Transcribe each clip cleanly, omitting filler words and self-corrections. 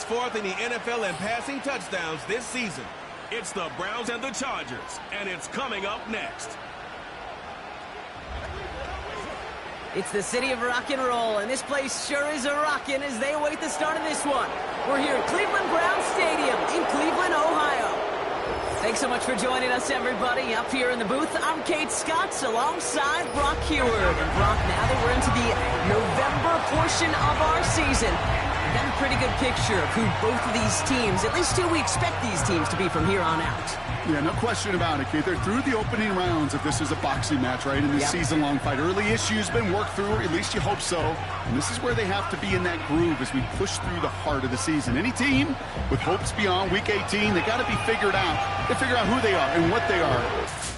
ranks fourth in the NFL in passing touchdowns this season. It's the Browns and the Chargers, and it's coming up next. It's the city of rock and roll, and this place sure is a-rockin' as they await the start of this one. We're here at Cleveland Browns Stadium in Cleveland, Ohio. Thanks so much for joining us, everybody. Up here in the booth, I'm Kate Scotts alongside Brock Heward. And Brock, now that we're into the November portion of our season, we've got a pretty good picture of who both of these teams, at least who we expect these teams to be from here on out. Yeah, no question about it, Kate. They're through the opening rounds if this is a boxing match, right? In this season-long fight. Early issues been worked through, at least you hope so. And this is where they have to be in that groove as we push through the heart of the season. Any team with hopes beyond Week 18, they got to be figured out. They figure out who they are and what they are.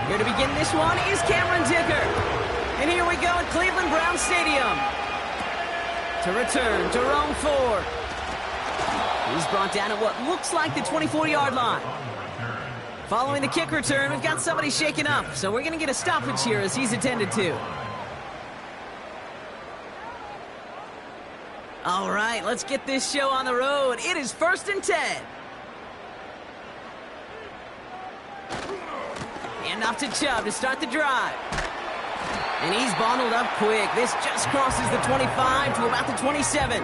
Here to begin this one is Cameron Dicker. And here we go at Cleveland Browns Stadium. To return, Jerome Ford. He's brought down at what looks like the 24-yard line. Following the kick return, we've got somebody shaken up, so we're going to get a stoppage here as he's attended to. All right, let's get this show on the road. It is 1st and 10. And off to Chubb to start the drive. And he's bundled up quick. This just crosses the 25 to about the 27.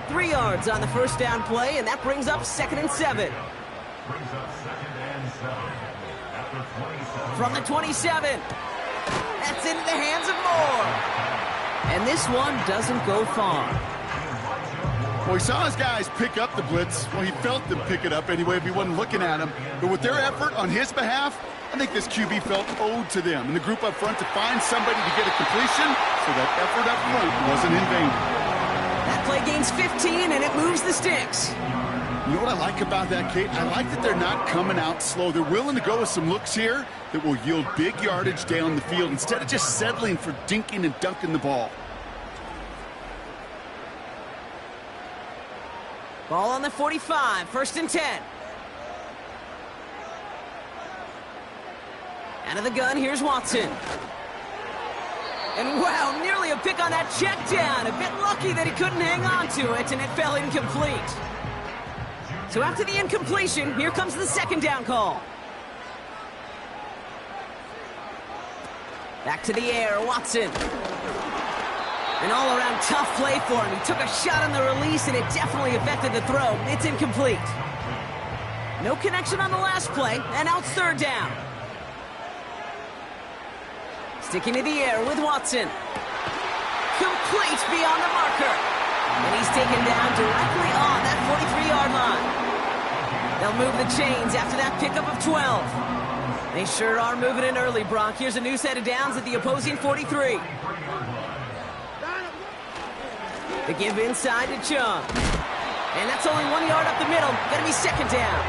3 yards on the first down play, and that brings up 2nd and 7. From the 27. That's into the hands of Moore. And this one doesn't go far. Well, he saw his guys pick up the blitz. Well, he felt them pick it up anyway if he wasn't looking at him. But with their effort on his behalf, I think this QB felt owed to them. And the group up front to find somebody to get a completion, so that effort up front wasn't in vain. That play gains 15, and it moves the sticks. You know what I like about that, Kate? I like that they're not coming out slow. They're willing to go with some looks here that will yield big yardage down the field instead of just settling for dinking and dunking the ball. Ball on the 45, 1st and 10. Out of the gun, here's Watson. And wow, nearly a pick on that check down. A bit lucky that he couldn't hang on to it, and it fell incomplete. So after the incompletion, here comes the 2nd down call. Back to the air, Watson. An all-around tough play for him. He took a shot on the release, and it definitely affected the throw. It's incomplete. No connection on the last play, and now it's 3rd down. Sticking to the air with Watson. Complete beyond the marker. And he's taken down directly on that 43-yard line. They'll move the chains after that pickup of 12. They sure are moving in early, Brock. Here's a new set of downs at the opposing 43. The give inside to Chubb. And that's only 1 yard up the middle. Gonna be 2nd down.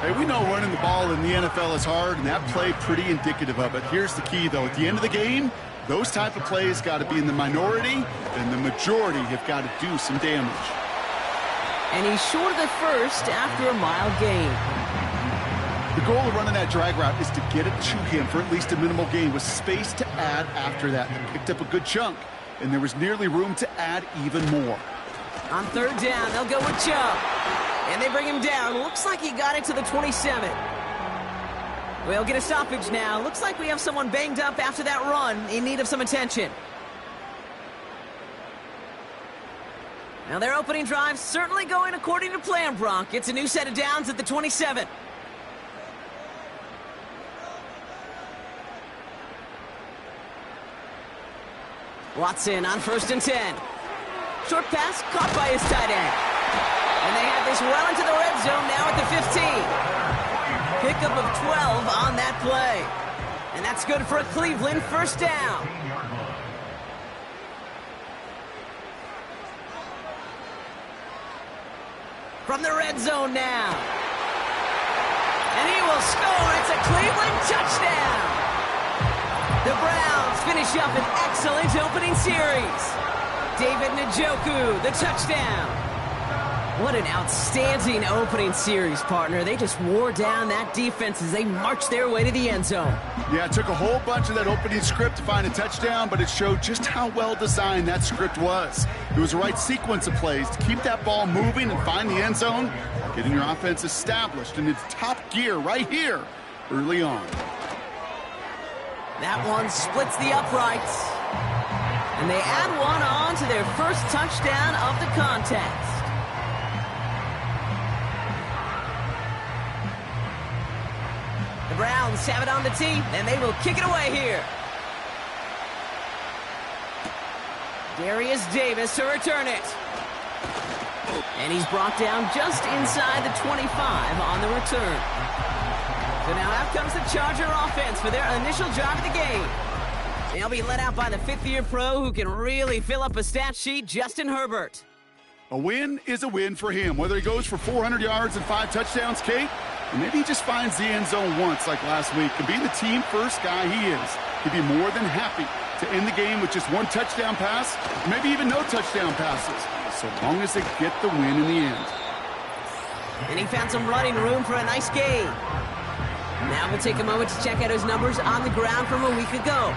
Hey, we know running the ball in the NFL is hard, and that play pretty indicative of it. Here's the key, though. At the end of the game, those type of plays got to be in the minority, and the majority have got to do some damage. And he's short of the first after a mile gain. The goal of running that drag route is to get it to him for at least a minimal gain with space to add after that. They picked up a good chunk, and there was nearly room to add even more. On third down, they'll go with Chubb. And they bring him down. Looks like he got it to the 27. We'll get a stoppage now. Looks like we have someone banged up after that run in need of some attention. Now their opening drive certainly going according to plan, Bronk. It's a new set of downs at the 27. Watson on 1st and 10. Short pass caught by his tight end. And they have this well into the red zone now at the 15. Pickup of 12 on that play. And that's good for a Cleveland first down. From the red zone now. And he will score. It's a Cleveland touchdown. The Browns finish up an excellent opening series. David Njoku, the touchdown. What an outstanding opening series, partner. They just wore down that defense as they marched their way to the end zone. Yeah, it took a whole bunch of that opening script to find a touchdown, but it showed just how well designed that script was. It was the right sequence of plays to keep that ball moving and find the end zone, getting your offense established in its top gear right here early on. That one splits the uprights. And they add one on to their first touchdown of the contest. The Browns have it on the tee, and they will kick it away here. Darius Davis to return it. And he's brought down just inside the 25 on the return. So now out comes the Charger offense for their initial drive of the game. They'll be led out by the fifth-year pro who can really fill up a stat sheet, Justin Herbert. A win is a win for him, whether he goes for 400 yards and 5 touchdowns, Kate, or maybe he just finds the end zone once like last week. And being the team-first guy he is, he'd be more than happy to end the game with just 1 touchdown pass, or maybe even no touchdown passes, so long as they get the win in the end. And he found some running room for a nice gain. Now we'll take a moment to check out his numbers on the ground from a week ago.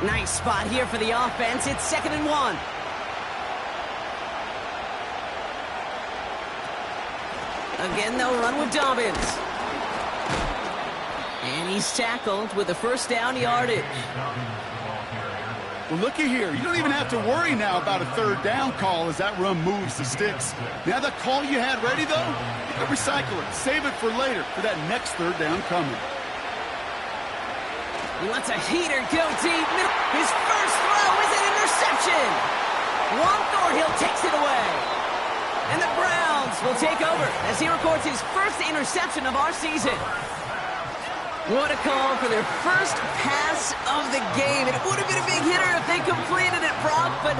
Nice spot here for the offense. It's 2nd and 1. Again, they'll run with Dobbins. And he's tackled with a first down yardage. Well, looky here. You don't even have to worry now about a 3rd down call as that run moves the sticks. Now that call you had ready, though, you can recycle it. Save it for later for that next 3rd down coming. He lets a heater go deep. His first throw is an interception. Juan Thornhill takes it away. And the Browns will take over as he records his first interception of our season. What a call for their first pass of the game. It would have been a big hitter if they completed it, Brock, but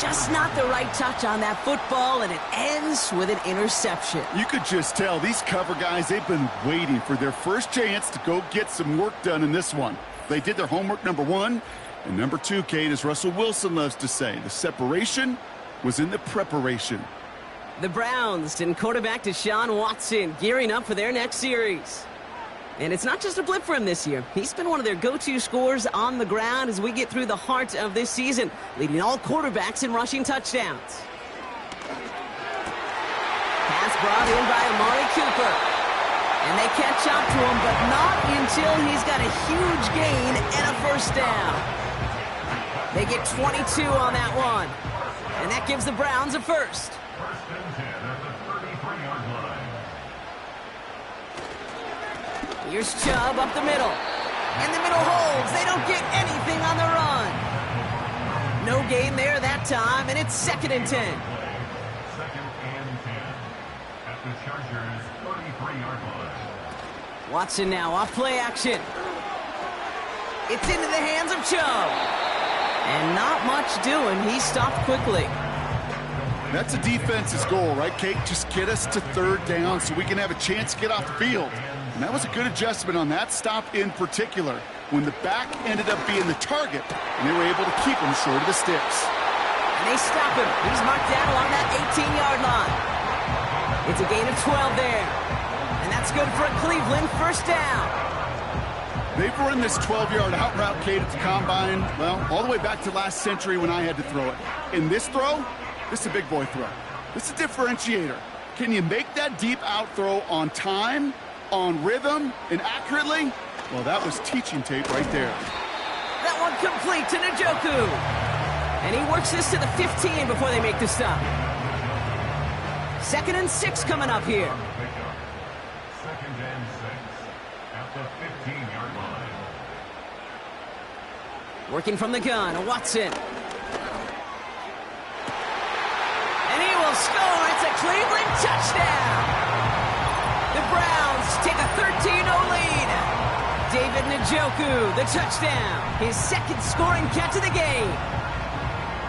just not the right touch on that football, and it ends with an interception. You could just tell these cover guys, they've been waiting for their first chance to go get some work done in this one. They did their homework, number 1. And number 2, Kate, as Russell Wilson loves to say, the separation was in the preparation. The Browns and quarterback Deshaun Watson gearing up for their next series. And it's not just a blip for him this year. He's been one of their go-to scorers on the ground as we get through the heart of this season, leading all quarterbacks in rushing touchdowns. Pass brought in by Amari Cooper. And they catch up to him, but not until he's got a huge gain and a first down. They get 22 on that one. And that gives the Browns a first. Here's Chubb up the middle. And the middle holds. They don't get anything on the run. No gain there that time, and it's 2nd and 10. 2nd and 10 at the Chargers' 33-yard line. Watson now off play action. It's into the hands of Chubb. And not much doing. He stopped quickly. That's a defense's goal, right, Kate? Just get us to 3rd down so we can have a chance to get off the field. And that was a good adjustment on that stop in particular, when the back ended up being the target, and they were able to keep him short of the sticks. And they stop him. He's marked down along that 18-yard line. It's a gain of 12 there. And that's good for a Cleveland first down. They've run this 12-yard out route, Kate, at the combine, well, all the way back to last century when I had to throw it. In this throw, this is a big boy throw. This is a differentiator. Can you make that deep out throw on time, on rhythm, and accurately? Well, that was teaching tape right there. That one complete to Njoku. And he works this to the 15 before they make the stop. 2nd and 6 coming up here. 2nd and 6 at the 15-yard line. Working from the gun, Watson. And he will score. It's a Cleveland touchdown. The Browns take a 13-0 lead. David Njoku, the touchdown. His 2nd scoring catch of the game.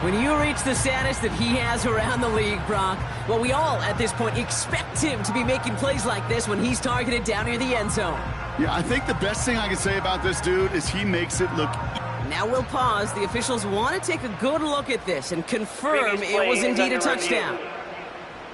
When you reach the status that he has around the league, Brock, well, we all, at this point, expect him to be making plays like this when he's targeted down near the end zone. Yeah, I think the best thing I can say about this dude is he makes it look... Now we'll pause. The officials want to take a good look at this and confirm it was indeed a touchdown.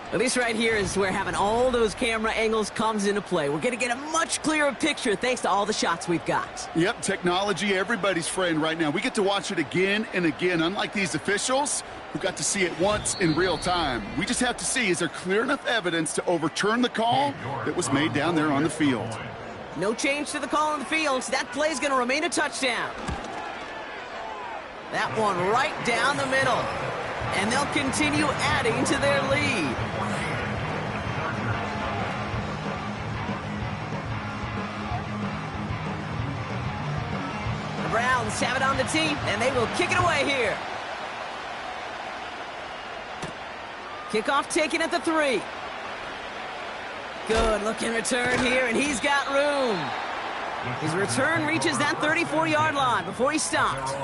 Well, this right here is where having all those camera angles comes into play. We're going to get a much clearer picture thanks to all the shots we've got. Yep, technology, everybody's friend right now. We get to watch it again and again, unlike these officials who got to see it once in real time. We just have to see, is there clear enough evidence to overturn the call that was made down there on the field? No change to the call on the field. That play's going to remain a touchdown. That one right down the middle. And they'll continue adding to their lead. The Browns have it on the tee, and they will kick it away here. Kickoff taken at the 3. Good looking return here, and he's got room. His return reaches that 34-yard line before he stopped.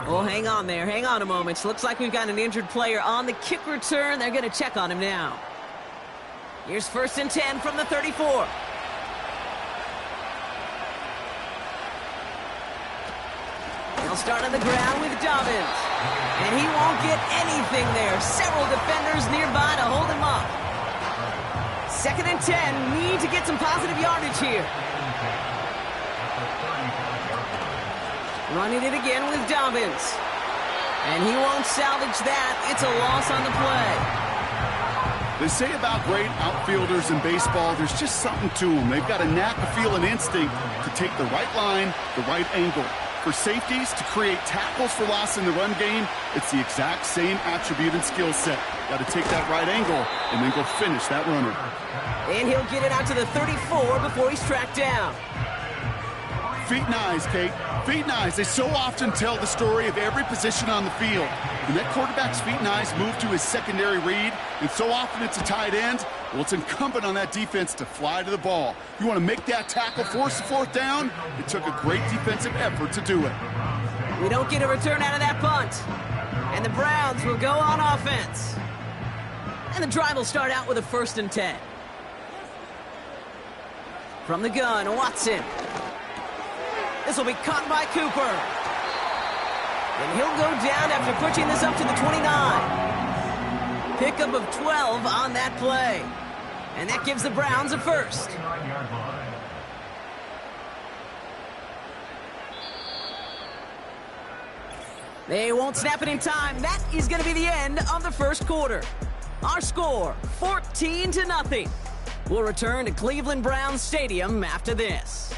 Oh, hang on there. Hang on a moment. Looks like we've got an injured player on the kick return. They're going to check on him now. Here's 1st and 10 from the 34. They'll start on the ground with Dobbins. And he won't get anything there. Several defenders nearby to hold him up. 2nd and 10. Need to get some positive yardage here. Running it again with Dobbins. And he won't salvage that. It's a loss on the play. They say about great outfielders in baseball, there's just something to them. They've got a knack, a feel, an instinct to take the right line, the right angle. For safeties, to create tackles for loss in the run game, it's the exact same attribute and skill set. Got to take that right angle and then go finish that runner. And he'll get it out to the 34 before he's tracked down. Feet and eyes, Kate. Feet and eyes. They so often tell the story of every position on the field. When that quarterback's feet and eyes move to his secondary read, and so often it's a tight end, well, it's incumbent on that defense to fly to the ball. You want to make that tackle, force the 4th down? It took a great defensive effort to do it. We don't get a return out of that punt. And the Browns will go on offense. And the drive will start out with a 1st and 10. From the gun, Watson. This will be caught by Cooper. And he'll go down after pushing this up to the 29. Pickup of 12 on that play. And that gives the Browns a 1st. They won't snap it in time. That is going to be the end of the 1st quarter. Our score, 14-0. We'll return to Cleveland Browns Stadium after this.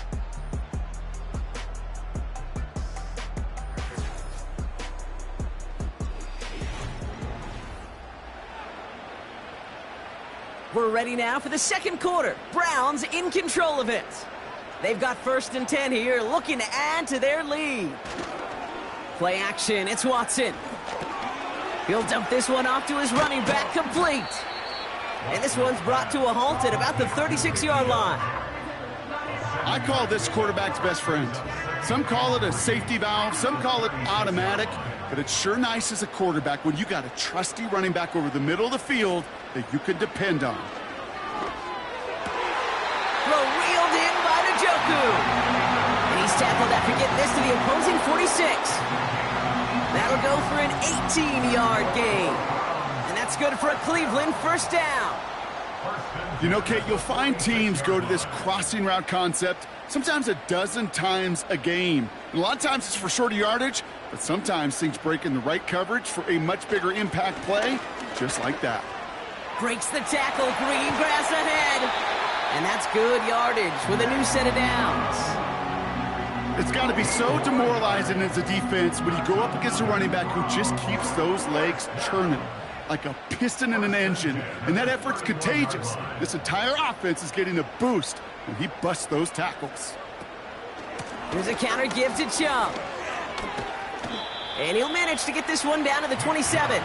We're ready now for the 2nd quarter. Browns in control of it. They've got 1st and 10 here, looking to add to their lead. Play action, it's Watson. He'll dump this one off to his running back, complete. And this one's brought to a halt at about the 36-yard line. I call this quarterback's best friend. Some call it a safety valve, some call it automatic, but it's sure nice as a quarterback when you got a trusty running back over the middle of the field that you can depend on. Throw reeled in by Njoku. And he's tackled after getting this to the opposing 46. That'll go for an 18-yard gain. And that's good for a Cleveland first down. You know, Kate, you'll find teams go to this crossing route concept sometimes a dozen times a game. And a lot of times it's for shorter yardage, but sometimes things break in the right coverage for a much bigger impact play, just like that. Breaks the tackle, green grass ahead. And that's good yardage with a new set of downs. It's got to be so demoralizing as a defense when you go up against a running back who just keeps those legs churning like a piston in an engine, and that effort's contagious. This entire offense is getting a boost when he busts those tackles. Here's a counter give to Chubb. And he'll manage to get this one down to the 27.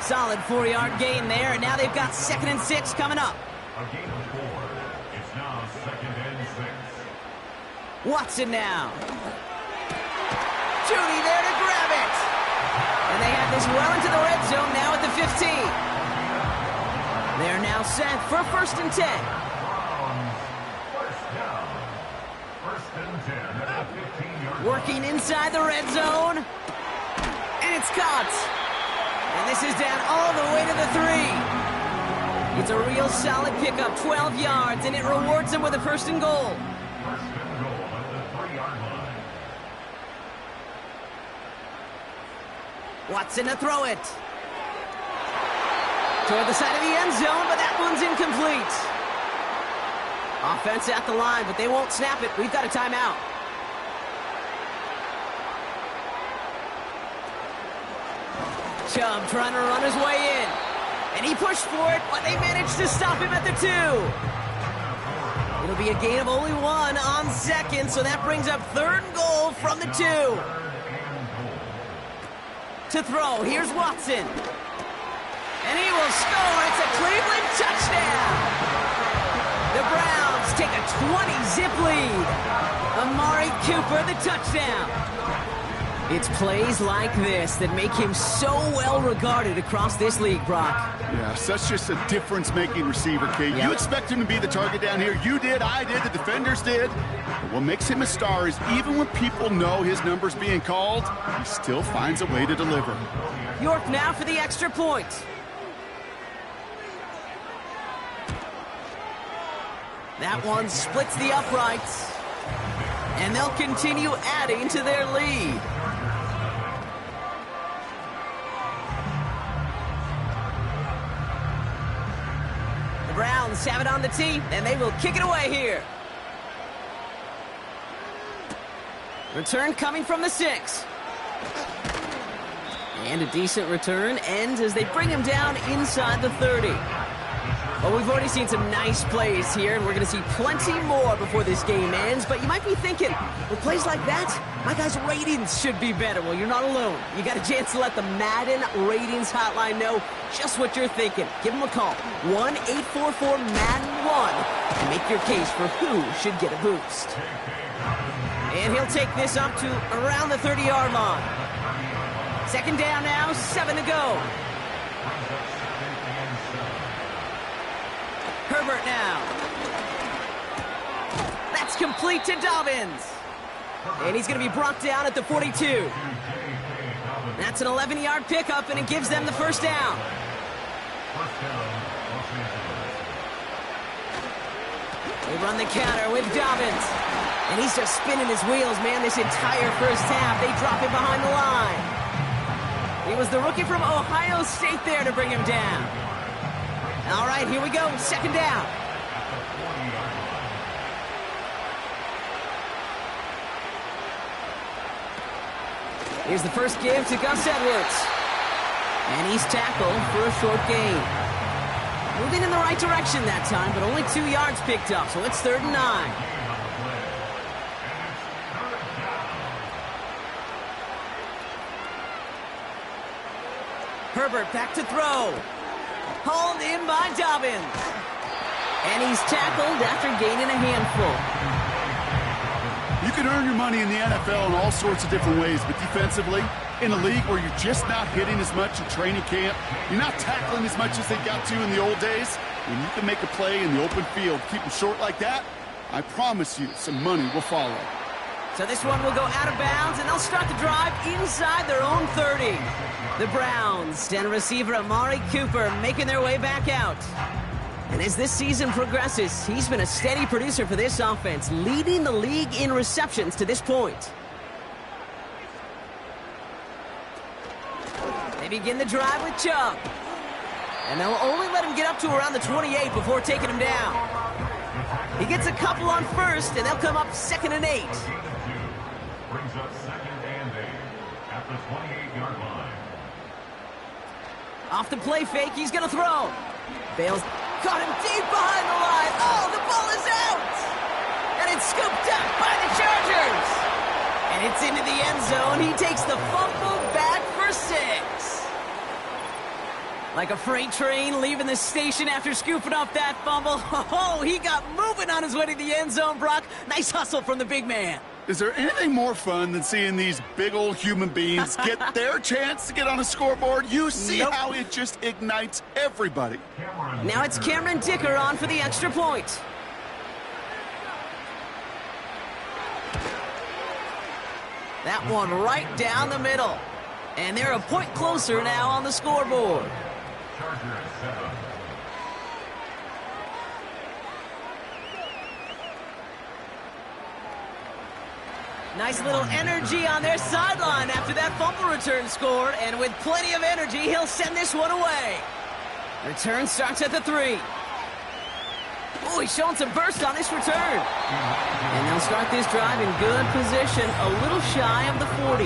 Solid 4-yard gain there, and now they've got 2nd and 6 coming up. A gain of 4. It's now 2nd and 6. Watson now. Judy there to grab it. And they have this well into the red zone now at the 15. They're now set for 1st and 10. First down. 1st and 10 at the 15-yard line. Working inside the red zone. And it's caught. And this is down all the way to the 3. It's a real solid pickup, 12 yards, and it rewards them with a 1st and goal. 1st and goal at the 3-yard line. Watson to throw it. Toward the side of the end zone, but that one's incomplete. Offense at the line, but they won't snap it. We've got a timeout. Chubb trying to run his way in. And he pushed for it, but they managed to stop him at the 2. It'll be a gain of only 1 on 2nd, so that brings up 3rd and goal from the 2. To throw, here's Watson. And he will score. It's a Cleveland touchdown. The Browns take a 20-zip lead. Amari Cooper, the touchdown. It's plays like this that make him so well regarded across this league, Brock. Yeah, such just a difference-making receiver, Kate. Yep. You expect him to be the target down here. You did, I did, the defenders did. But what makes him a star is even when people know his number's being called, he still finds a way to deliver. York now for the extra point. That one splits the uprights. And they'll continue adding to their lead. The Browns have it on the tee, and they will kick it away here. Return coming from the 6. And a decent return ends as they bring him down inside the 30. Well, we've already seen some nice plays here, and we're going to see plenty more before this game ends. But you might be thinking, with plays like that, my guys' ratings should be better. Well, you're not alone. You got a chance to let the Madden Ratings Hotline know just what you're thinking. Give them a call, 1-844-MADDEN-1, and make your case for who should get a boost. And he'll take this up to around the 30-yard line. 2nd down now, 7 to go. Herbert now. That's complete to Dobbins. And he's going to be brought down at the 42. That's an 11-yard pickup, and it gives them the 1st down. They run the counter with Dobbins. And he's just spinning his wheels, man, this entire 1st half. They drop him behind the line. It was the rookie from Ohio State there to bring him down. All right, here we go, 2nd down. Here's the first give to Gus Edwards. And he's tackled for a short gain. Moving in the right direction that time, but only 2 yards picked up, so it's 3rd and 9. Herbert back to throw. Hauled in by Dobbins. And he's tackled after gaining a handful. You can earn your money in the NFL in all sorts of different ways, but defensively, in a league where you're just not hitting as much in training camp, you're not tackling as much as they got to in the old days, when you can make a play in the open field, keep them short like that, I promise you some money will follow. So this one will go out of bounds, and they'll start the drive inside their own 30. The Browns and receiver Amari Cooper making their way back out. And as this season progresses, he's been a steady producer for this offense, leading the league in receptions to this point. They begin the drive with Chubb. And they'll only let him get up to around the 28 before taking him down. He gets a couple on first, and they'll come up 2nd and 8. Brings up 2nd and 8 at the 28-yard line. Off the play fake, he's going to throw. Bales caught him deep behind the line. Oh, the ball is out! And it's scooped up by the Chargers. And it's into the end zone. He takes the fumble back for 6. Like a freight train leaving the station after scooping up that fumble. Oh, he got moving on his way to the end zone, Brock. Nice hustle from the big man. Is there anything more fun than seeing these big old human beings get their chance to get on a scoreboard? You see how it just ignites everybody. Now it's Cameron Dicker on for the extra point. That one right down the middle. And they're a point closer now on the scoreboard. Chargers 7. Nice little energy on their sideline after that fumble return scored, and with plenty of energy, he'll send this one away. Return starts at the 3. Oh, he's showing some burst on this return. And they'll start this drive in good position, a little shy of the 40.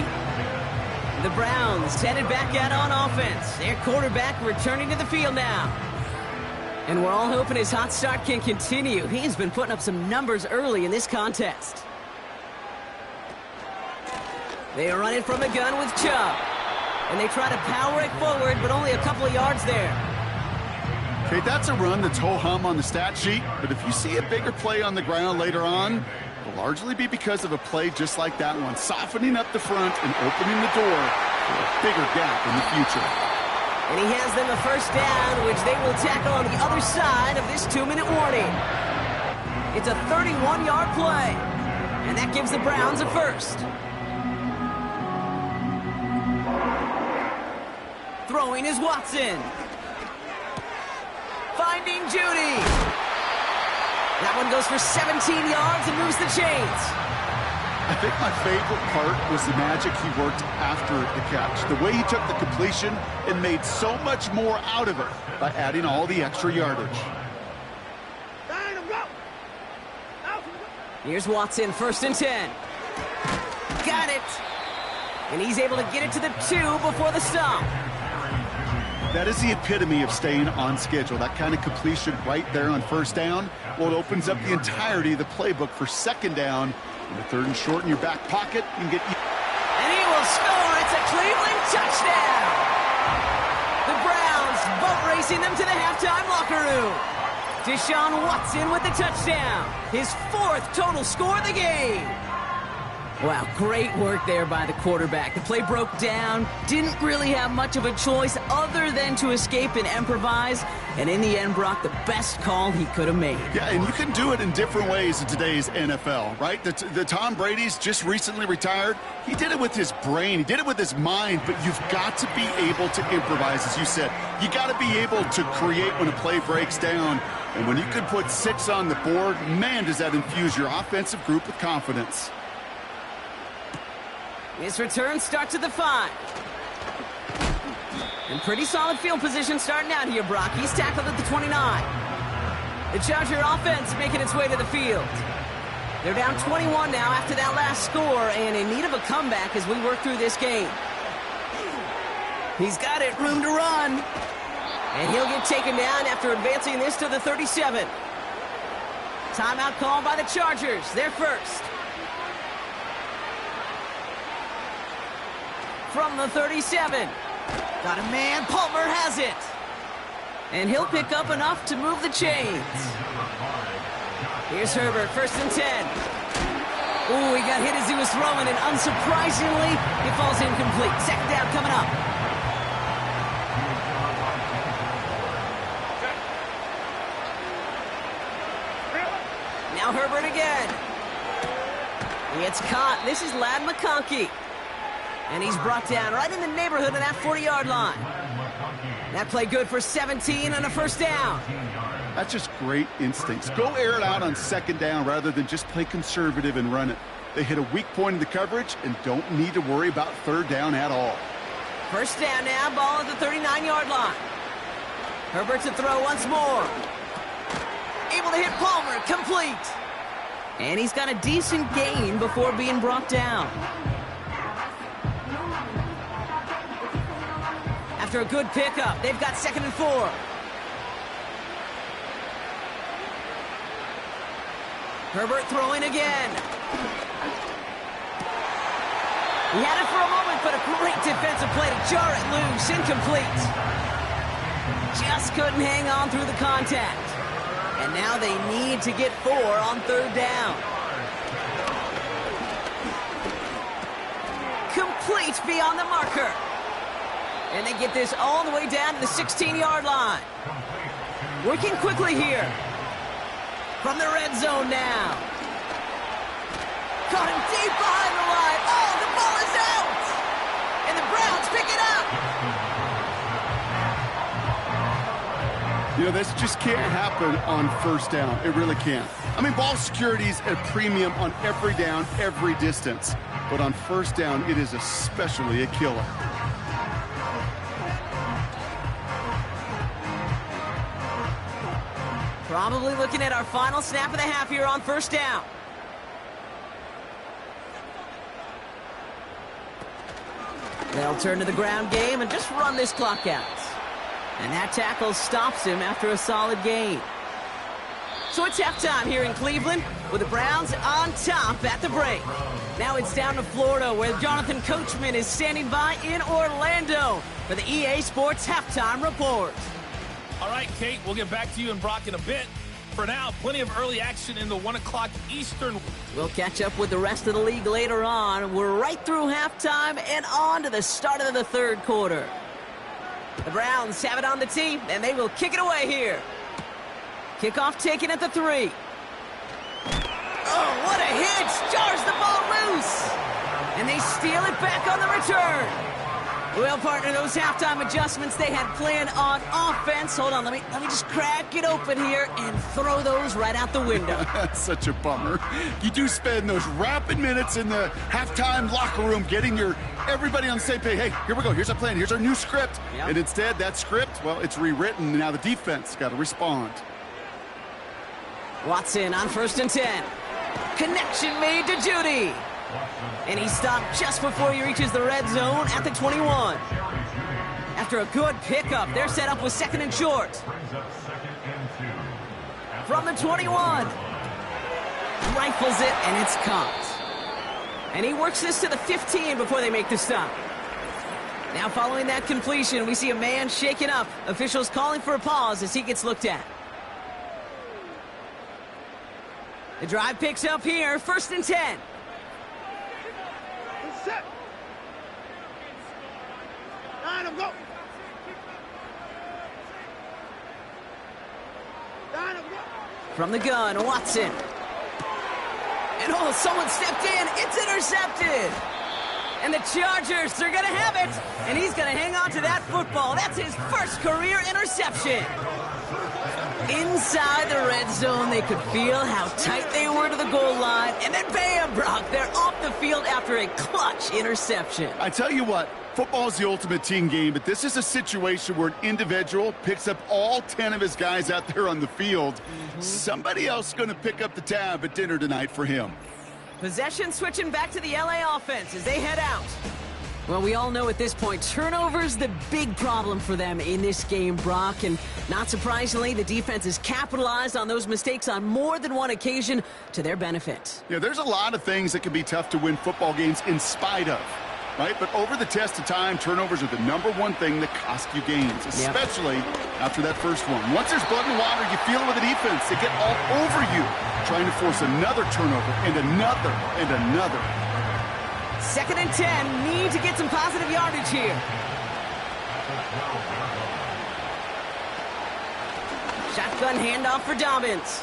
The Browns headed back out on offense. Their quarterback returning to the field now. And we're all hoping his hot start can continue. He's been putting up some numbers early in this contest. They are running from the gun with Chubb. And they try to power it forward, but only a couple of yards there. Okay, that's a run that's ho-hum on the stat sheet, but if you see a bigger play on the ground later on, it'll largely be because of a play just like that one, softening up the front and opening the door for a bigger gap in the future. And he has them a first down, which they will tackle on the other side of this 2-minute warning. It's a 31-yard play, and that gives the Browns a first. Throwing is Watson. Finding Judy. That one goes for 17 yards and moves the chains. I think my favorite part was the magic he worked after the catch. The way he took the completion and made so much more out of it by adding all the extra yardage. Here's Watson, 1st and 10. Got it. And he's able to get it to the 2 before the stop. That is the epitome of staying on schedule. That kind of completion right there on first down. Well, it opens up the entirety of the playbook for second down. And the 3rd and short in your back pocket, you can get... And he will score. It's a Cleveland touchdown. The Browns boat racing them to the halftime locker room. Deshaun Watson with the touchdown. His 4th total score of the game. Wow, great work there by the quarterback. The play broke down, didn't really have much of a choice other than to escape and improvise, and in the end, Brock, the best call he could have made. Yeah, and you can do it in different ways in today's NFL, right? The Tom Brady's just recently retired. He did it with his brain. He did it with his mind, but you've got to be able to improvise, as you said. You got to be able to create when a play breaks down, and when you can put 6 on the board, man, does that infuse your offensive group with confidence. His return starts at the 5. And pretty solid field position starting out here, Brock. He's tackled at the 29. The Charger offense making its way to the field. They're down 21 now after that last score and in need of a comeback as we work through this game. He's got it, room to run. And he'll get taken down after advancing this to the 37. Timeout called by the Chargers. They're first. From the 37. Got a man. Palmer has it. And he'll pick up enough to move the chains. Here's Herbert, 1st and 10. Ooh, he got hit as he was throwing, and unsurprisingly, it falls incomplete. 2nd down coming up. Now Herbert again. It's caught. This is Ladd McConkey. And he's brought down right in the neighborhood of that 40-yard line. That play good for 17 and a first down. That's just great instincts. Go air it out on second down rather than just play conservative and run it. They hit a weak point in the coverage and don't need to worry about third down at all. First down now, ball at the 39-yard line. Herbert to throw once more. Able to hit Palmer, complete. And he's got a decent gain before being brought down. After a good pickup, they've got 2nd and 4. Herbert throwing again. He had it for a moment, but a great defensive play to jar it loose. Incomplete. Just couldn't hang on through the contact. And now they need to get 4 on third down. Complete beyond the marker. And they get this all the way down to the 16-yard line. Working quickly here. From the red zone now. Caught him deep behind the line. Oh, the ball is out! And the Browns pick it up! You know, this just can't happen on first down. It really can't. I mean, ball security's a premium on every down, every distance. But on first down, it is especially a killer. Probably looking at our final snap of the half here on first down. They'll turn to the ground game and just run this clock out. And that tackle stops him after a solid gain. So it's halftime here in Cleveland with the Browns on top at the break. Now it's down to Florida where Jonathan Coachman is standing by in Orlando for the EA Sports Halftime Report. All right, Kate, we'll get back to you and Brock in a bit. For now, plenty of early action in the 1 o'clock Eastern. We'll catch up with the rest of the league later on. We're right through halftime and on to the start of the third quarter. The Browns have it on the tee, and they will kick it away here. Kickoff taken at the 3. Oh, what a hit! Jars the ball loose! And they steal it back on the return. Well, partner, those halftime adjustments they had planned on offense. Hold on, let me just crack it open here and throw those right out the window. That's such a bummer. You do spend those rapid minutes in the halftime locker room getting everybody on the same page. Hey, here we go. Here's our plan. Here's our new script. Yep. And instead, that script, well, it's rewritten. Now the defense got to respond. Watson on 1st and 10. Connection made to Judy. And he stopped just before he reaches the red zone at the 21. After a good pickup, they're set up with 2nd and short. From the 21. Rifles it, and it's caught. And he works this to the 15 before they make the stop. Now following that completion, we see a man shaken up. Officials calling for a pause as he gets looked at. The drive picks up here, 1st and 10. Set. 9, go. 9, go. From the gun, Watson. And oh, someone stepped in. It's intercepted. And the Chargers, they're going to have it. And he's going to hang on to that football. That's his first career interception. Inside the red zone, they could feel how tight they were to the goal line. And then bam, Brock, they're off the field after a clutch interception. I tell you what, football is the ultimate team game, but this is a situation where an individual picks up all 10 of his guys out there on the field. Somebody else is going to pick up the tab at dinner tonight for him. Possession switching back to the LA offense as they head out. Well, we all know at this point, turnovers the big problem for them in this game, Brock. And not surprisingly, the defense has capitalized on those mistakes on more than one occasion to their benefit. Yeah, there's a lot of things that can be tough to win football games in spite of, right? But over the test of time, turnovers are the #1 thing that cost you games, especially after that first one. Once there's blood in the water, you feel it with the defense. They get all over you, trying to force another turnover and another and another. 2nd and 10, need to get some positive yardage here. Shotgun handoff for Dobbins.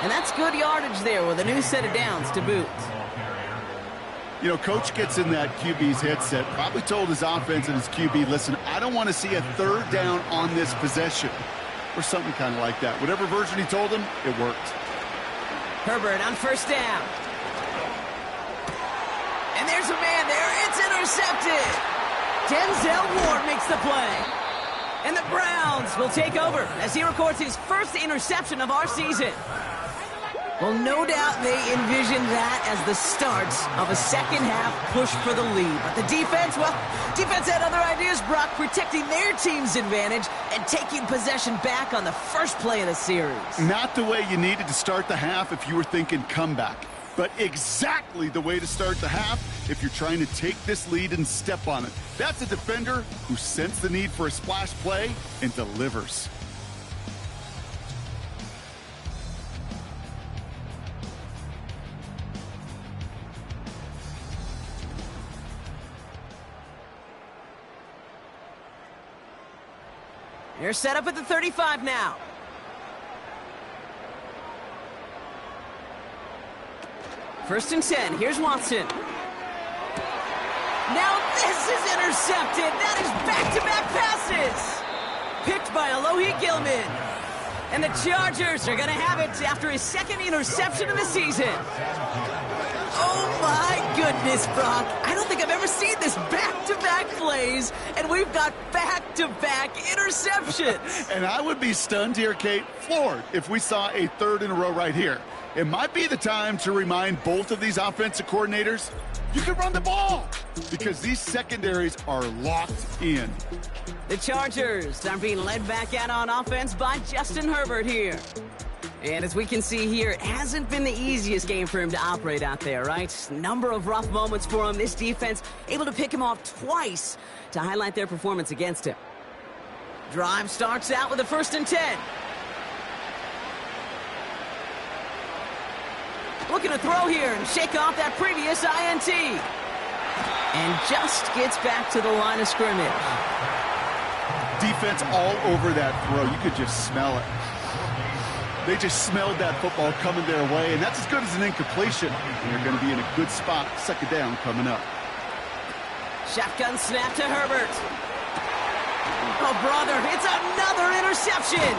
And that's good yardage there with a new set of downs to boot. You know, coach gets in that QB's headset, probably told his offense and his QB, listen, I don't want to see a third down on this possession. Or something kind of like that. Whatever version he told him, it worked. Herbert on first down. And there's a man there. It's intercepted. Denzel Ward makes the play. And the Browns will take over as he records his first interception of our season. Well, no doubt they envisioned that as the start of a second-half push for the lead. But the defense, well, defense had other ideas, Brock, protecting their team's advantage and taking possession back on the first play of the series. Not the way you needed to start the half if you were thinking comeback, but exactly the way to start the half if you're trying to take this lead and step on it. That's a defender who sensed the need for a splash play and delivers. They're set up at the 35 now. First and 10. Here's Watson. Now this is intercepted. That is back-to-back passes. Picked by Alohi Gilman. And the Chargers are going to have it after his second interception of the season. Oh, my goodness, Brock. I don't think I've ever seen this back-to-back plays, and we've got back-to-back interceptions. And I would be stunned here, Kate, floored, if we saw a third in a row right here. It might be the time to remind both of these offensive coordinators, you can run the ball, because these secondaries are locked in. The Chargers are being led back out on offense by Justin Herbert here. And as we can see here, it hasn't been the easiest game for him to operate out there, right? Number of rough moments for him. This defense able to pick him off twice to highlight their performance against him. Drive starts out with a 1st and 10. Looking to throw here and shake off that previous INT. And just gets back to the line of scrimmage. Defense all over that throw. You could just smell it. They just smelled that football coming their way, and that's as good as an incompletion. They're going to be in a good spot. Second down coming up. Shotgun snap to Herbert. Oh, brother, it's another interception.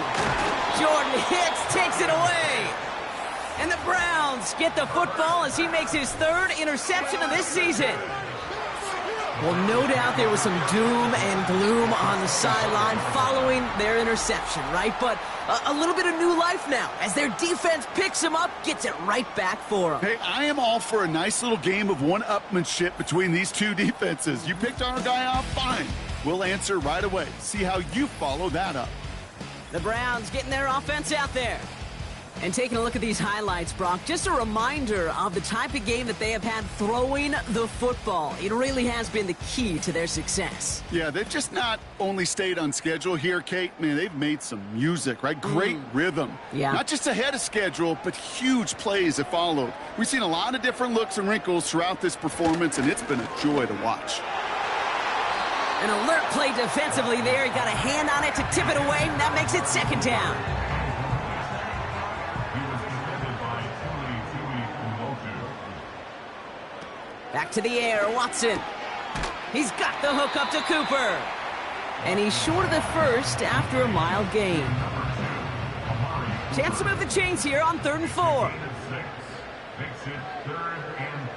Jordan Hicks takes it away. And the Browns get the football as he makes his 3rd interception of this season. Well, no doubt there was some doom and gloom on the sideline following their interception, right? But a little bit of new life now as their defense picks him up, gets it right back for them. Hey, I am all for a nice little game of one-upmanship between these two defenses. You picked our guy off, fine. We'll answer right away. See how you follow that up. The Browns getting their offense out there. And taking a look at these highlights, Brock, just a reminder of the type of game that they have had throwing the football. It really has been the key to their success. Yeah, they've just not only stayed on schedule here, Kate. Man, they've made some music, right? Great rhythm. Yeah. Not just ahead of schedule, but huge plays have followed. We've seen a lot of different looks and wrinkles throughout this performance, and it's been a joy to watch. An alert play defensively there. He got a hand on it to tip it away, and that makes it 2nd down. Back to the air, Watson. He's got the hook up to Cooper. And he's short of the 1st after a mild gain. Chance to move the chains here on 3rd and 4. Makes it 3rd and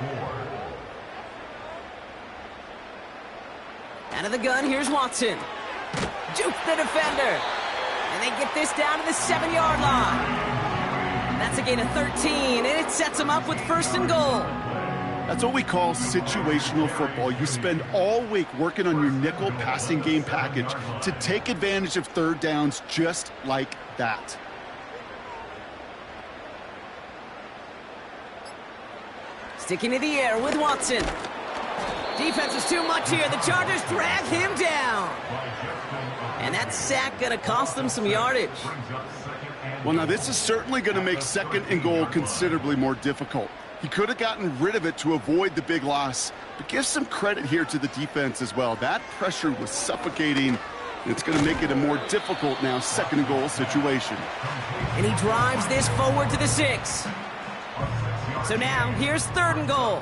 4. Out of the gun, here's Watson. Juke the defender. And they get this down to the 7-yard line. That's a gain of 13, and it sets them up with 1st and goal. That's what we call situational football. You spend all week working on your nickel passing game package to take advantage of 3rd downs just like that. Sticking to the air with Watson. Defense is too much here. The Chargers drag him down. And that sack going to cost them some yardage. Well, now this is certainly going to make 2nd and goal considerably more difficult. He could have gotten rid of it to avoid the big loss, but give some credit here to the defense as well. That pressure was suffocating It's going to make it a more difficult now second and goal situation. And he drives this forward to the 6. So now, here's third and goal.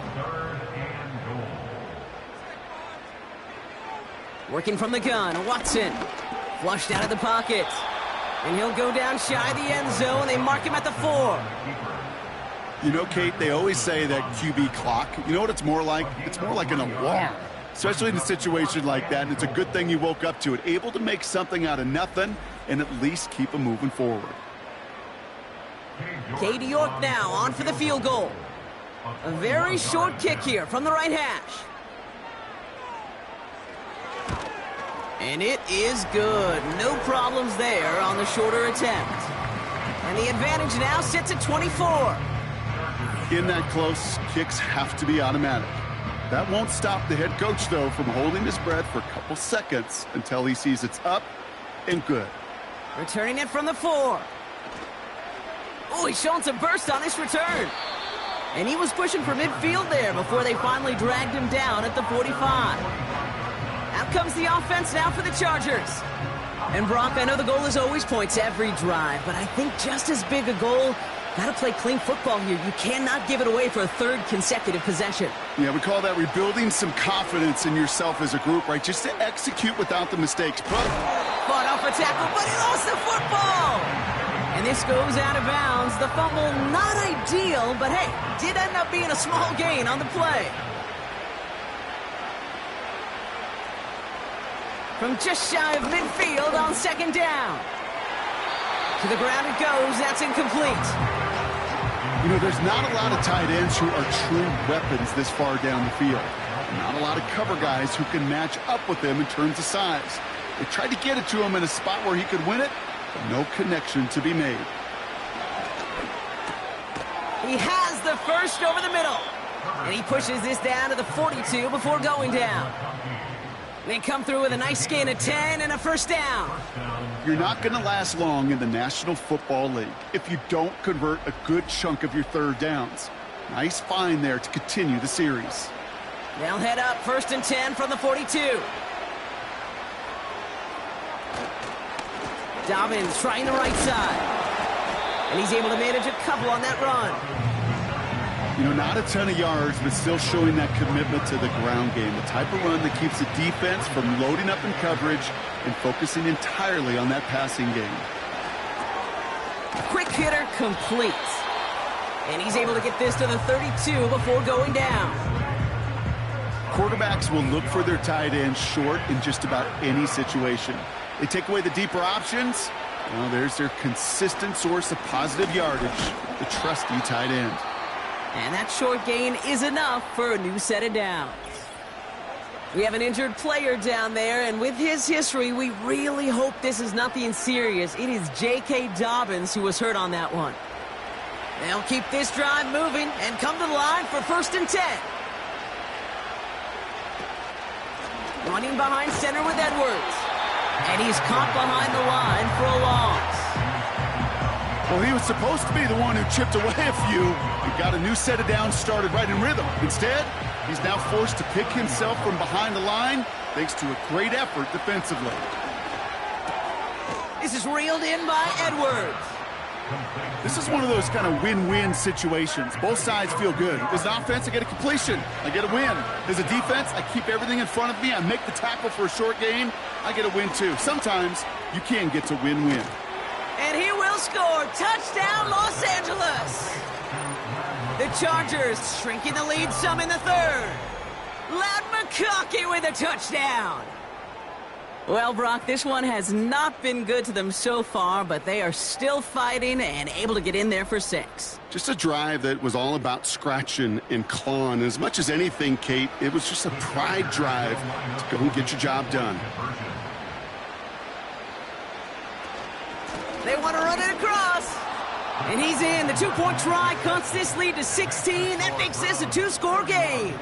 Working from the gun, Watson. Flushed out of the pocket. And he'll go down shy of the end zone. They mark him at the 4. You know, Kate, they always say that QB clock. You know what it's more like? It's more like an alarm, especially in a situation like that. And it's a good thing you woke up to it, able to make something out of nothing and at least keep them moving forward. Katie York now on for the field goal. A very short kick here from the right hash. And it is good. No problems there on the shorter attempt. And the advantage now sits at 24. In that close, kicks have to be automatic. That won't stop the head coach, though, from holding his breath for a couple seconds until he sees it's up and good. Returning it from the 4. Oh, he's showing some burst on this return. And he was pushing for midfield there before they finally dragged him down at the 45. Out comes the offense now for the Chargers. And Brock, I know the goal is always points every drive, but I think just as big a goal, got to play clean football here. You cannot give it away for a third consecutive possession. Yeah, we call that rebuilding some confidence in yourself as a group, right? Just to execute without the mistakes. Fought off a tackle, but he lost the football. And this goes out of bounds. The fumble, not ideal, but hey, did end up being a small gain on the play. From just shy of midfield on second down. To the ground it goes. That's incomplete. You know, there's not a lot of tight ends who are true weapons this far down the field. Not a lot of cover guys who can match up with him in terms of size. They tried to get it to him in a spot where he could win it, but no connection to be made. He has the first over the middle. And he pushes this down to the 42 before going down. They come through with a nice gain of 10 and a first down. You're not going to last long in the National Football League if you don't convert a good chunk of your third downs. Nice find there to continue the series. They'll head up first and 10 from the 42. Dobbins trying the right side. And he's able to manage a couple on that run. You know, not a ton of yards, but still showing that commitment to the ground game. The type of run that keeps the defense from loading up in coverage and focusing entirely on that passing game. Quick hitter complete. And he's able to get this to the 32 before going down. Quarterbacks will look for their tight ends short in just about any situation. They take away the deeper options. Well, there's their consistent source of positive yardage, the trusty tight end. And that short gain is enough for a new set of downs. We have an injured player down there, and with his history, we really hope this is nothing serious. It is J.K. Dobbins who was hurt on that one. They'll keep this drive moving and come to the line for first and 10. Running behind center with Edwards. And he's caught behind the line for a loss. Well, he was supposed to be the one who chipped away a few and got a new set of downs started right in rhythm. Instead, he's now forced to pick himself from behind the line thanks to a great effort defensively. This is reeled in by Edwards. This is one of those kind of win-win situations. Both sides feel good. As an offense, I get a completion. I get a win. As a defense, I keep everything in front of me. I make the tackle for a short gain. I get a win, too. Sometimes you can get to win-win. And he will score. Touchdown, Los Angeles. The Chargers shrinking the lead some in the third. Loud McConkey with a touchdown. Well, Brock, this one has not been good to them so far, but they are still fighting and able to get in there for 6. Just a drive that was all about scratching and clawing. As much as anything, Kate, it was just a pride drive to go and get your job done. They want to run it across. And he's in. The 2-point try cuts this lead to 16. That makes this a 2-score game.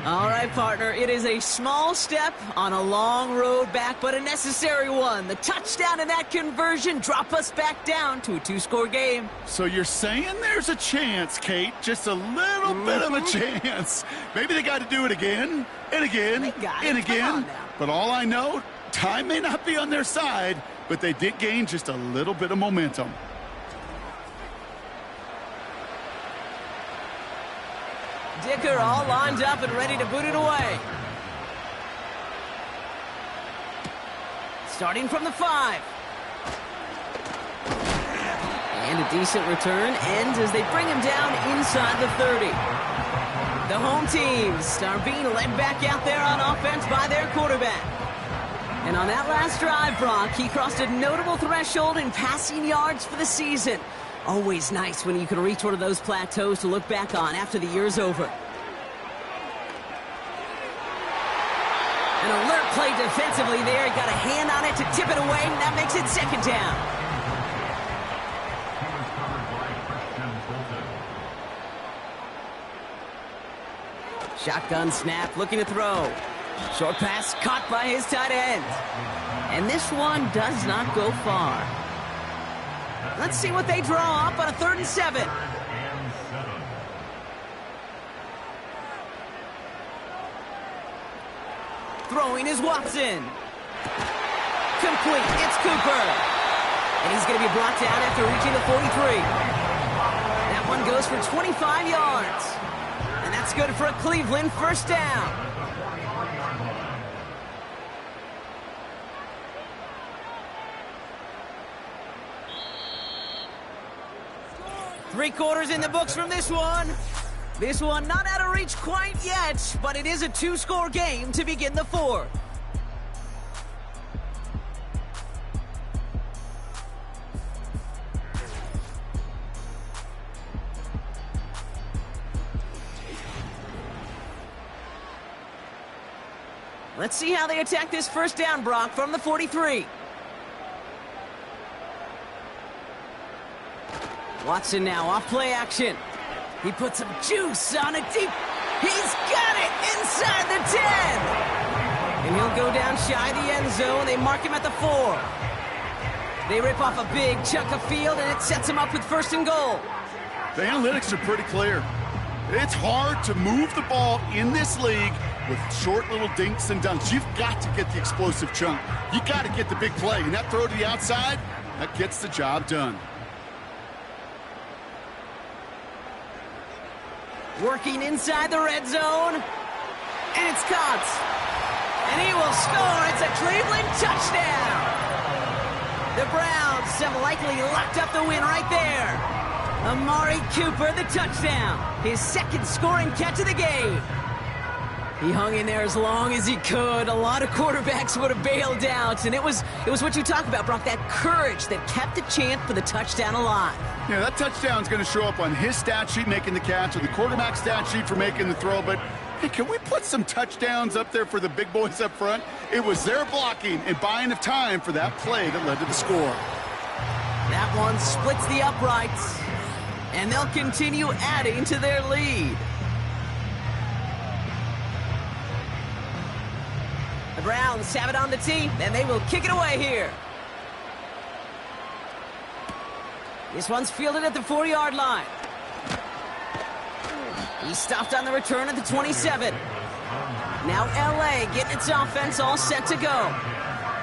All right, partner. It is a small step on a long road back, but a necessary one. The touchdown and that conversion drop us back down to a 2-score game. So you're saying there's a chance, Kate, just a little bit of a chance. Maybe they got to do it again and again and again. But all I know, Time may not be on their side, but they did gain just a little bit of momentum. Dicker all lined up and ready to boot it away. Starting from the 5. And a decent return ends as they bring him down inside the 30. The home teams are being led back out there on offense by their quarterback. And on that last drive, Brock, he crossed a notable threshold in passing yards for the season. Always nice when you can reach one of those plateaus to look back on after the year's over. An alert play defensively there. He got a hand on it to tip it away, and that makes it second down. Shotgun snap, looking to throw. Short pass caught by his tight end. And this one does not go far. Let's see what they draw up on a 3rd and 7. Throwing is Watson. Complete. It's Cooper. And he's going to be brought down after reaching the 43. That one goes for 25 yards. And that's good for a Cleveland first down. Three quarters in the books from this one. This one not out of reach quite yet, but it is a 2-score game to begin the 4th. Let's see how they attack this first down, Brock, from the 43. Watson now off play action. He put some juice on it deep. He's got it inside the 10. And he'll go down shy of the end zone. They mark him at the 4. They rip off a big chunk of field, and it sets him up with 1st and goal. The analytics are pretty clear. It's hard to move the ball in this league with short little dinks and dunks. You've got to get the explosive chunk. You got to get the big play. And that throw to the outside, that gets the job done. Working inside the red zone. And it's caught. And he will score. It's a Cleveland touchdown. The Browns have likely locked up the win right there. Amari Cooper, the touchdown. His 2nd scoring catch of the game. He hung in there as long as he could. A lot of quarterbacks would have bailed out. And it was what you talk about, Brock, that courage that kept the chant for the touchdown alive. Yeah, that touchdown's going to show up on his stat sheet making the catch or the quarterback stat sheet for making the throw. But, hey, can we put some touchdowns up there for the big boys up front? It was their blocking and buying of time for that play that led to the score. That one splits the uprights. And they'll continue adding to their lead. The Browns have it on the tee, and they will kick it away here. This one's fielded at the 4-yard line. He stopped on the return at the 27. Now LA getting its offense all set to go.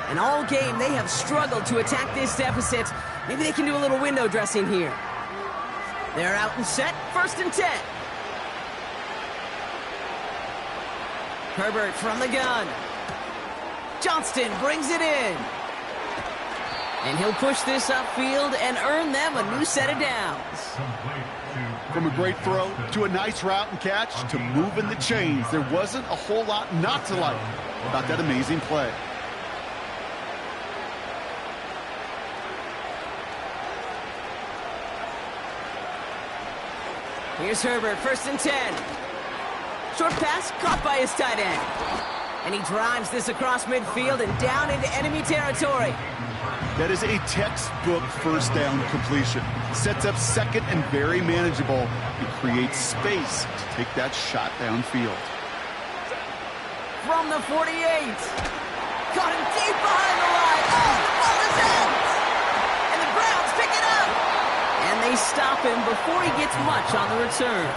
And all game they have struggled to attack this deficit. Maybe they can do a little window dressing here. They're out and set, 1st and 10. Herbert from the gun. Johnston brings it in. And he'll push this upfield and earn them a new set of downs. From a great throw to a nice route and catch to moving the chains, there wasn't a whole lot not to like about that amazing play. Here's Herbert, 1st and 10. Short pass caught by his tight end. And he drives this across midfield and down into enemy territory. That is a textbook first down completion. Sets up 2nd and very manageable. It creates space to take that shot downfield. From the 48. Caught him deep behind the line. Oh, the ball is out. And the Browns pick it up. And they stop him before he gets much on the return.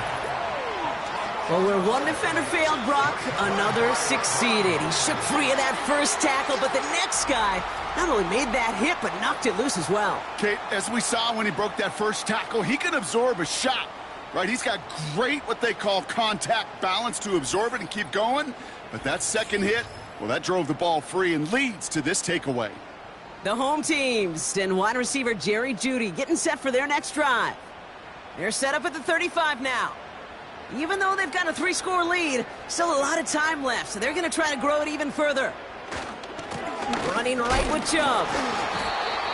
Well, where one defender failed, Brock, another succeeded. He shook free of that first tackle, but the next guy not only made that hit, but knocked it loose as well. Kate, as we saw when he broke that first tackle, he can absorb a shot, right? He's got great, what they call contact balance to absorb it and keep going. But that second hit, well, that drove the ball free and leads to this takeaway. The home teams and wide receiver Jerry Jeudy getting set for their next drive. They're set up at the 35 now. Even though they've got a 3-score lead, still a lot of time left, so they're going to try to grow it even further. Running right with Chubb.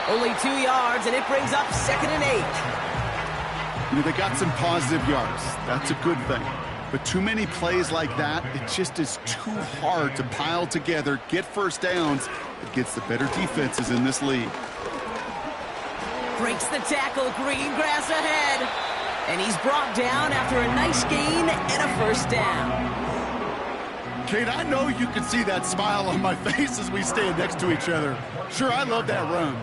Only 2 yards, and it brings up 2nd and 8. You know, they got some positive yards. That's a good thing. But too many plays like that, it just is too hard to pile together, get first downs against the better defenses in this league. Breaks the tackle, green grass ahead. And he's brought down after a nice gain and a first down. Kate, I know you can see that smile on my face as we stand next to each other. Sure, I love that run.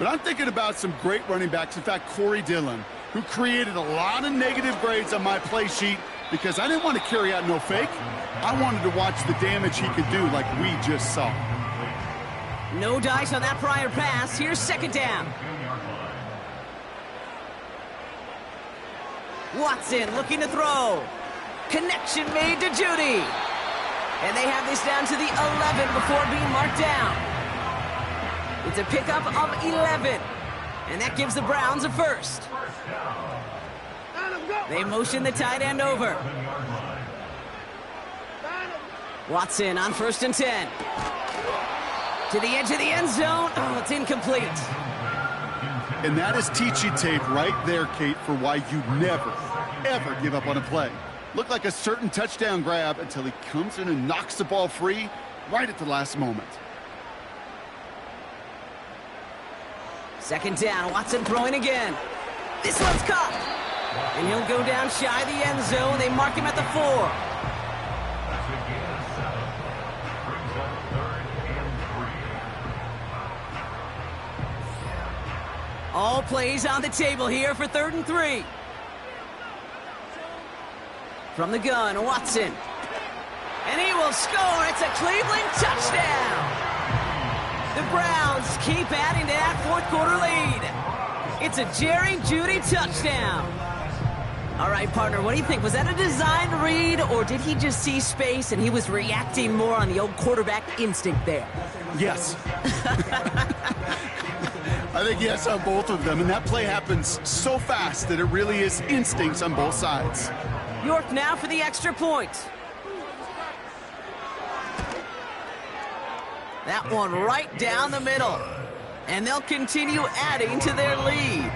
But I'm thinking about some great running backs. In fact, Corey Dillon, who created a lot of negative grades on my play sheet because I didn't want to carry out no fake. I wanted to watch the damage he could do like we just saw. No dice on that prior pass. Here's 2nd down. Watson looking to throw. Connection made to Jeudy. And they have this down to the 11 before being marked down. It's a pickup of 11. And that gives the Browns a first. They motion the tight end over. Watson on 1st and 10. To the edge of the end zone. Oh, it's incomplete. And that is teaching tape right there, Kate, for why you never, ever give up on a play. Looked like a certain touchdown grab until he comes in and knocks the ball free right at the last moment. 2nd down, Watson throwing again. This one's caught. And he'll go down shy of the end zone. They mark him at the 4. All plays on the table here for 3rd and 3. From the gun, Watson. And he will score. It's a Cleveland touchdown. The Browns keep adding to that 4th quarter lead. It's a Jerry Jeudy touchdown. All right, partner, what do you think? Was that a designed read, or did he just see space and he was reacting more on the old quarterback instinct there? Yes. I think yes on both of them, and that play happens so fast that it really is instincts on both sides. York now for the extra point. That one right down the middle. And they'll continue adding to their lead.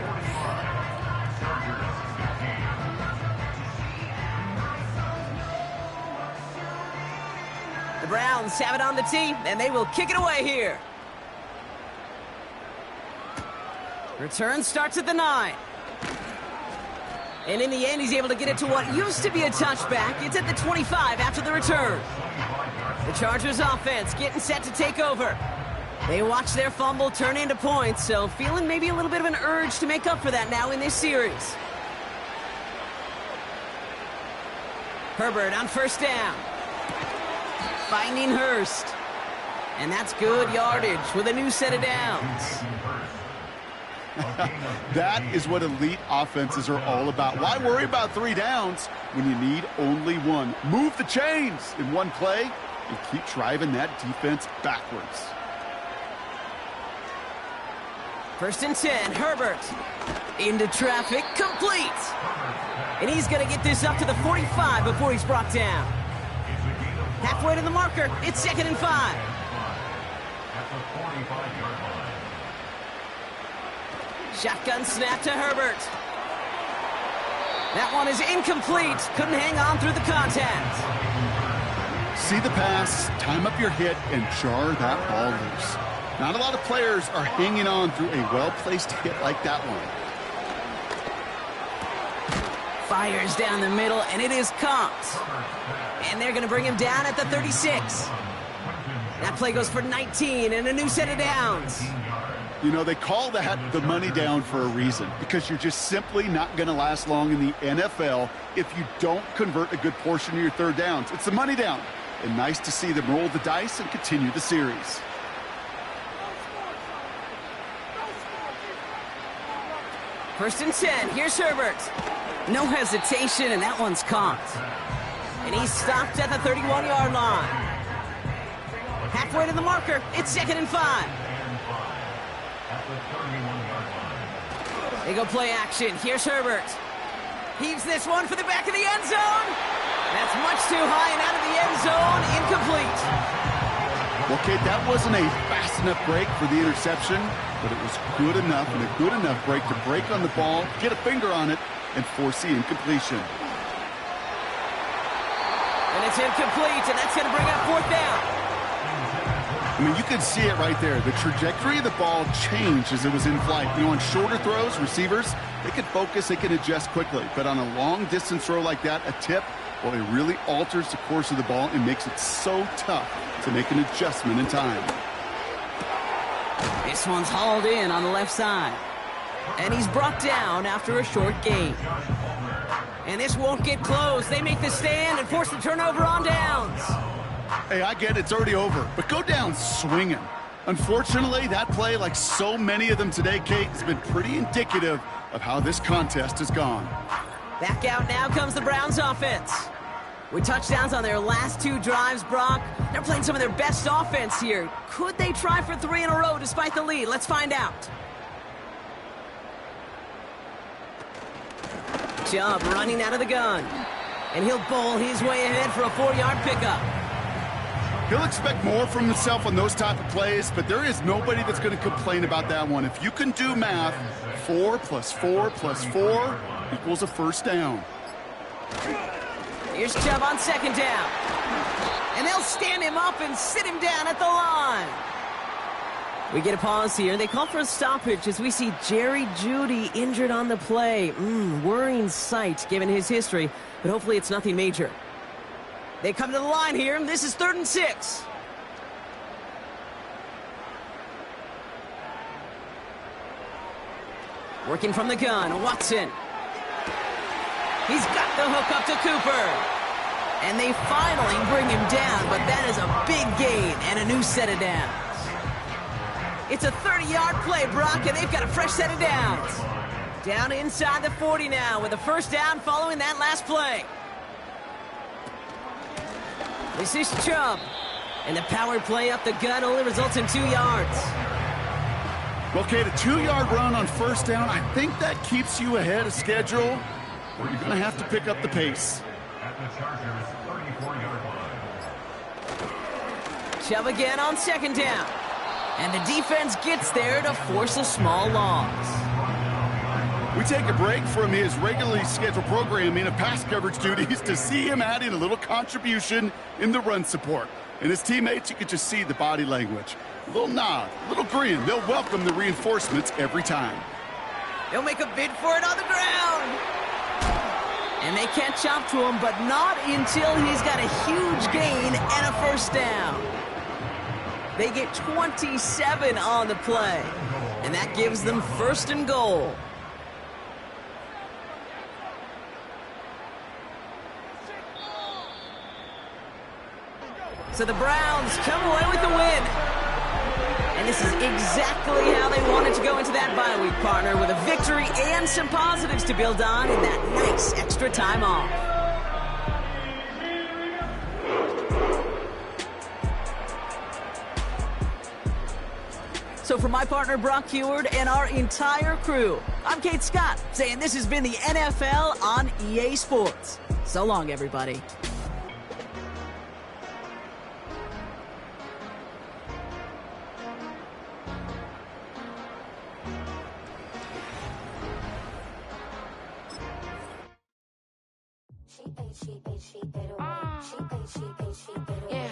The Browns have it on the tee, and they will kick it away here. Return starts at the 9. And in the end, he's able to get it to what used to be a touchback. It's at the 25 after the return. The Chargers offense getting set to take over. They watch their fumble turn into points, so feeling maybe a little bit of an urge to make up for that now in this series. Herbert on 1st down. Finding Hurst. And that's good yardage with a new set of downs. That is what elite offenses are all about. Why worry about 3 downs when you need only 1? Move the chains in one play and keep driving that defense backwards. 1st and 10, Herbert. Into traffic, complete. And he's going to get this up to the 45 before he's brought down. Halfway to the marker, it's 2nd and 5. At the 45-yard line. Shotgun snap to Herbert. That one is incomplete. Couldn't hang on through the contact. See the pass, time up your hit, and jar that ball loose. Not a lot of players are hanging on through a well-placed hit like that one. Fires down the middle, and it is caught. And they're going to bring him down at the 36. That play goes for 19 and a new set of downs. You know, they call that the money down for a reason, because you're just simply not going to last long in the NFL if you don't convert a good portion of your third downs. It's the money down. And nice to see them roll the dice and continue the series. First and 10. Here's Herbert. No hesitation, and that one's caught. And he's stopped at the 31-yard line. Halfway to the marker. It's 2nd and 5. They go play action. Here's Herbert. Heaves this one for the back of the end zone. That's much too high and out of the end zone. Incomplete. Well, Kate, that wasn't a fast enough break for the interception, but it was good enough and a good enough break to break on the ball, get a finger on it, and force the incompletion. And it's incomplete, and that's going to bring up 4th down. I mean, you can see it right there. The trajectory of the ball changed as it was in flight. You know, on shorter throws, receivers, they can focus, they can adjust quickly. But on a long-distance throw like that, a tip, well, it really alters the course of the ball and makes it so tough to make an adjustment in time. This one's hauled in on the left side. And he's brought down after a short gain. And this won't get close. They make the stand and force the turnover on downs. Hey, I get it's already over, but go down swinging. Unfortunately, that play, like so many of them today, Kate, has been pretty indicative of how this contest has gone. Back out now comes the Browns offense. With touchdowns on their last 2 drives, Brock, they're playing some of their best offense here. Could they try for 3 in a row despite the lead? Let's find out. Chubb running out of the gun. And he'll bowl his way ahead for a 4-yard pickup. He'll expect more from himself on those type of plays, but there is nobody that's going to complain about that one. If you can do math, 4 + 4 + 4 equals a first down. Here's Chubb on 2nd down. And they'll stand him up and sit him down at the line. We get a pause here. They call for a stoppage as we see Jerry Jeudy injured on the play. Worrying sight given his history, but hopefully it's nothing major. They come to the line here. This is 3rd and 6. Working from the gun, Watson. He's got the hook up to Cooper. And they finally bring him down, but that is a big gain and a new set of downs. It's a 30-yard play, Brock, and they've got a fresh set of downs. Down inside the 40 now with a first down following that last play. This is Chubb. And the power play up the gut only results in 2 yards. Well, Kate, a 2-yard run on first down, I think that keeps you ahead of schedule. You're going to have to pick up the pace. At the Chargers' 34-yard line. Chubb again on 2nd down. And the defense gets there to force a small loss. We take a break from his regularly scheduled programming of pass coverage duties to see him adding a little contribution in the run support. And his teammates, you could just see the body language. A little nod, a little grin. They'll welcome the reinforcements every time. They'll make a bid for it on the ground. And they catch up to him, but not until he's got a huge gain and a first down. They get 27 on the play, and that gives them 1st and goal. So the Browns come away with the win. And this is exactly how they wanted to go into that bye week, partner, with a victory and some positives to build on in that nice extra time off. So for my partner, Brock Huard, and our entire crew, I'm Kate Scott, saying this has been the NFL on EA Sports. So long, everybody. Yeah.